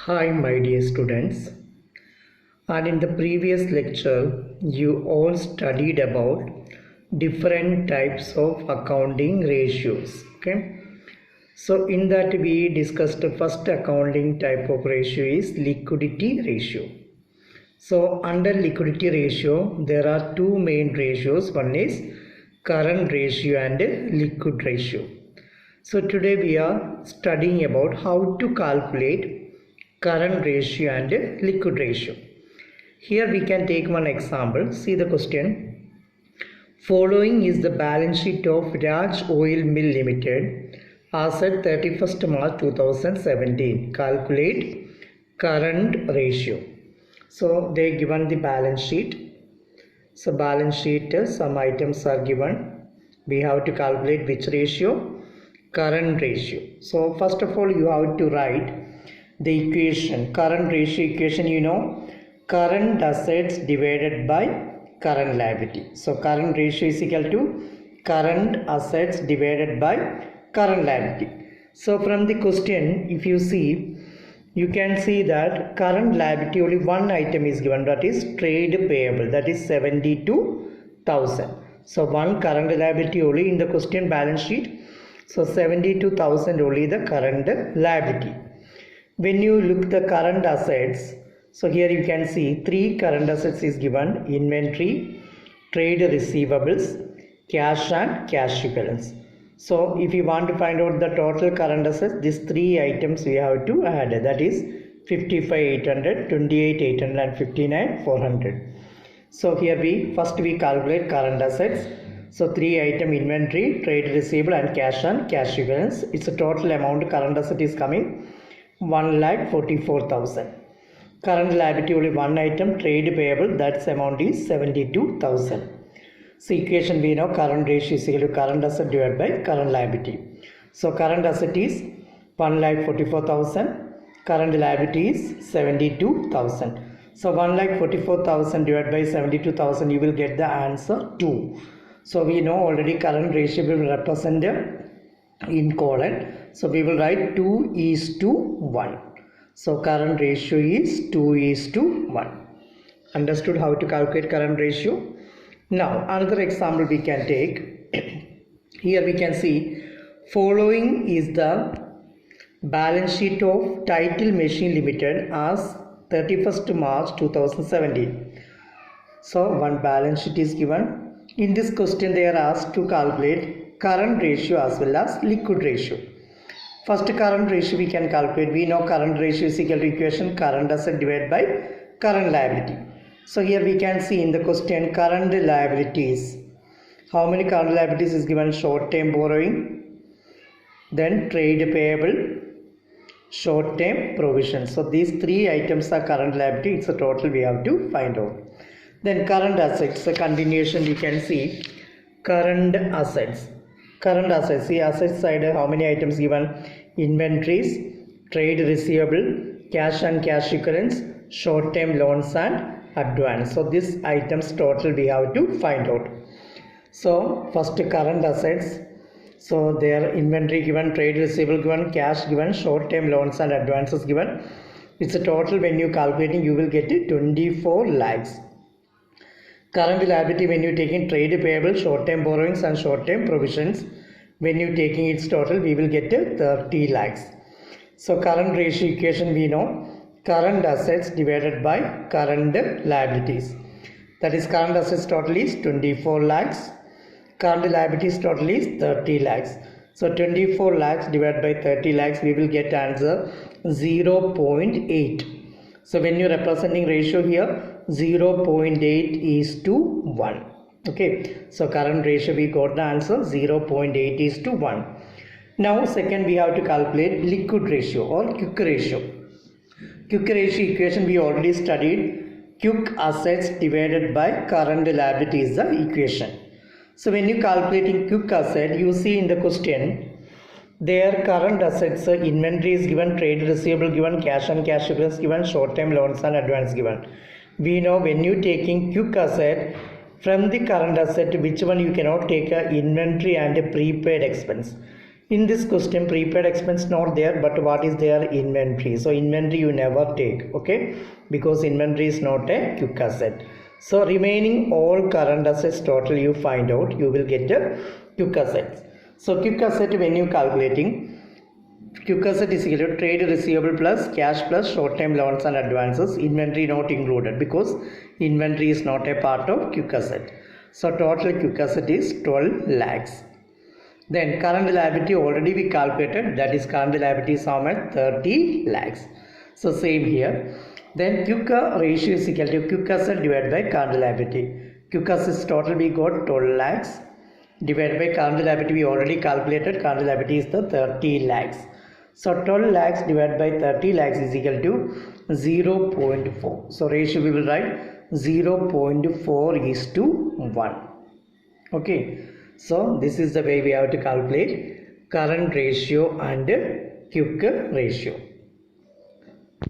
Hi my dear students, and in the previous lecture you all studied about different types of accounting ratios. So in that we discussed the first accounting type of ratio is liquidity ratio. So under liquidity ratio there are two main ratios. One is current ratio and liquid ratio. So today we are studying about how to calculate current ratio and liquid ratio. Here we can take one example. See the question. Following is the balance sheet of Raj Oil Mill Limited as at 31st March 2017. Calculate current ratio. So they given the balance sheet. So balance sheet, some items are given. We have to calculate which ratio? Current ratio. So first of all you have to write the equation, current ratio equation, current assets divided by current liability. So current ratio is equal to current assets divided by current liability. So from the question, if you see, you can see that current liability only one item is given, that is trade payable, that is 72,000. So one current liability only in the question balance sheet. So 72,000 only the current liability. When you look the current assets, so here you can see three current assets is given: inventory, trade receivables, cash and cash equivalents. So if you want to find out the total current assets, these three items we have to add, that is 55,800, 28,800 and 59,400. So here we calculate current assets. So three item: inventory, trade receivable and cash equivalents. It's a total amount current asset is coming 1,44,000. Current liability only one item, trade payable, that's amount is 72,000. So equation we know current ratio is equal to current asset divided by current liability. So current asset is 1,44,000, current liability is 72,000. So 1,44,000 divided by 72,000, you will get the answer 2. So we know already current ratio will represent in colon. So we will write 2:1. So current ratio is 2:1. Understood how to calculate current ratio? Now another example we can take. Here we can see following is the balance sheet of Title Machine Limited as 31st March 2017. So one balance sheet is given. In this question they are asked to calculate current ratio as well as liquid ratio. First current ratio we can calculate. We know current ratio is equal to equation current asset divided by current liability. So here we can see in the question current liabilities. How many current liabilities is given? Short term borrowing, then trade payable, short term provision. So these three items are current liability. It's a total we have to find out. Then current assets, a continuation you can see current assets. Current assets, see asset side how many items given? Inventories, trade receivable, cash and cash equivalents, short term loans and advance. So these items total we have to find out. So first current assets, so their inventory given, trade receivable given, cash given, short term loans and advances given. It's a total, when you calculating you will get it 24 lakhs. Current liability, when you taking trade payable, short term borrowings and short term provisions, when you taking its total we will get 30 lakhs. So current ratio equation we know current assets divided by current liabilities. That is current assets total is 24 lakhs. Current liabilities total is 30 lakhs. So 24 lakhs divided by 30 lakhs we will get answer 0.8. So when you are representing ratio here 0.8:1. Okay, so current ratio we got the answer 0.8:1. Now second we have to calculate liquid ratio or quick ratio. Quick ratio equation we already studied. Quick assets divided by current liability is the equation. So when you calculating quick asset, you see in the question their current assets, inventory is given, trade receivable given, cash and cash equivalents given, short term loans and advance given. We know when you taking quick asset, from the current asset which one you cannot take a inventory and a prepaid expense. In this question, prepaid expense not there, but what is there? Inventory. So inventory you never take, okay, because inventory is not a quick asset. So remaining all current assets total you find out, you will get a quick assets. So quick asset, when you calculating, quick asset is equal to trade receivable plus cash plus short term loans and advances, inventory not included because inventory is not a part of quick asset. So total quick asset is 12 lakhs. Then current liability already we calculated, that is current liability is how much? 30 lakhs. So same here. Then quick ratio is equal to quick asset divided by current liability. Quick assets total we got 12 lakhs divided by current liability we already calculated, current liability is the 30 lakhs. So 12 lakhs divided by 30 lakhs is equal to 0.4. So ratio we will write 0.4 is to 1. Okay. So this is the way we have to calculate current ratio and quick ratio.